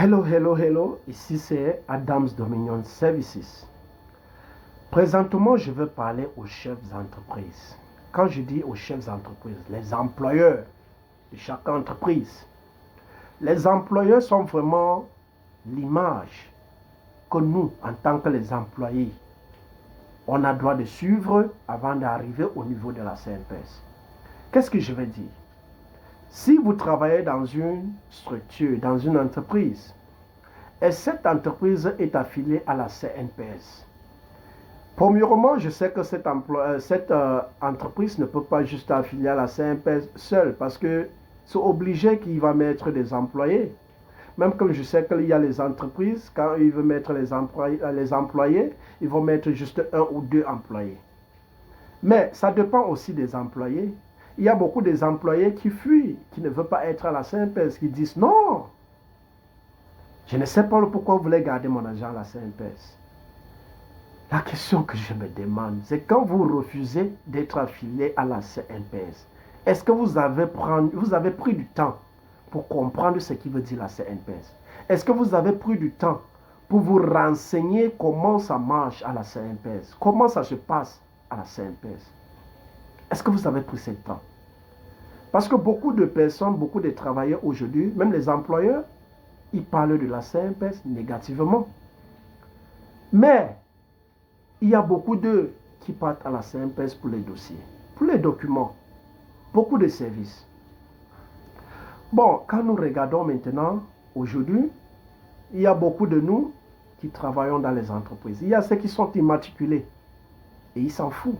Hello, ici c'est Adams Dominion Services. Présentement, je veux parler aux chefs d'entreprise. Quand je dis aux chefs d'entreprise, les employeurs de chaque entreprise, les employeurs sont vraiment l'image que nous, en tant que les employés, on a droit de suivre avant d'arriver au niveau de la CNPS. Qu'est-ce que je veux dire? Si vous travaillez dans une structure, dans une entreprise, et cette entreprise est affiliée à la CNPS, premièrement, je sais que cette entreprise ne peut pas juste affilier à la CNPS seule parce que c'est obligé qu'il va mettre des employés. Même comme je sais qu'il y a les entreprises, quand ils veulent mettre les employés, ils vont mettre juste 1 ou 2 employés. Mais ça dépend aussi des employés. Il y a beaucoup des employés qui fuient, qui ne veulent pas être à la CNPS, qui disent non. Je ne sais pas pourquoi vous voulez garder mon agent à la CNPS. La question que je me demande, c'est quand vous refusez d'être affilié à la CNPS, est-ce que vous avez pris du temps pour comprendre ce qui veut dire la CNPS? Est-ce que vous avez pris du temps pour vous renseigner comment ça marche à la CNPS? Comment ça se passe à la CNPS? Est-ce que vous avez pris ce temps? Parce que beaucoup de personnes, beaucoup de travailleurs aujourd'hui, même les employeurs, ils parlent de la CNPS négativement. Mais il y a beaucoup d'eux qui partent à la CNPS pour les dossiers, pour les documents, beaucoup de services. Bon, quand nous regardons maintenant, aujourd'hui, il y a beaucoup de nous qui travaillons dans les entreprises. Il y a ceux qui sont immatriculés et ils s'en foutent.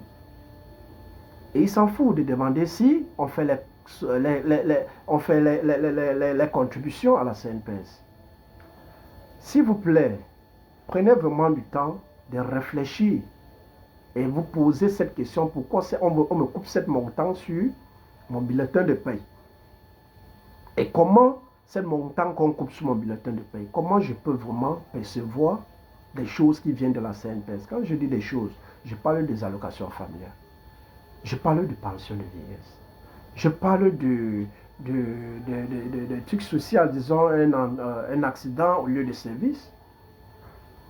Et ils s'en foutent de demander si on fait les contributions à la CNPS. S'il vous plaît, prenez vraiment du temps de réfléchir et vous posez cette question, pourquoi on me coupe cette montant sur mon bulletin de paie? Et comment cette montant qu'on coupe sur mon bulletin de paie, comment je peux vraiment percevoir des choses qui viennent de la CNPS? Quand je dis des choses, je parle des allocations familiales. Je parle de pension de vieillesse. Je parle de trucs sociaux, disons un accident au lieu de service.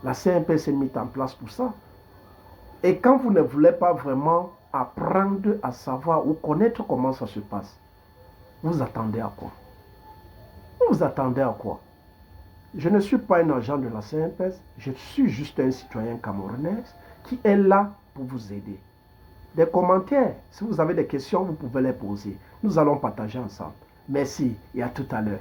La CNPS est mise en place pour ça. Et quand vous ne voulez pas vraiment apprendre à savoir ou connaître comment ça se passe, vous attendez à quoi? Vous attendez à quoi? Je ne suis pas un agent de la CNPS, je suis juste un citoyen camerounais qui est là pour vous aider. Des commentaires, si vous avez des questions, vous pouvez les poser. Nous allons partager ensemble. Merci et à tout à l'heure.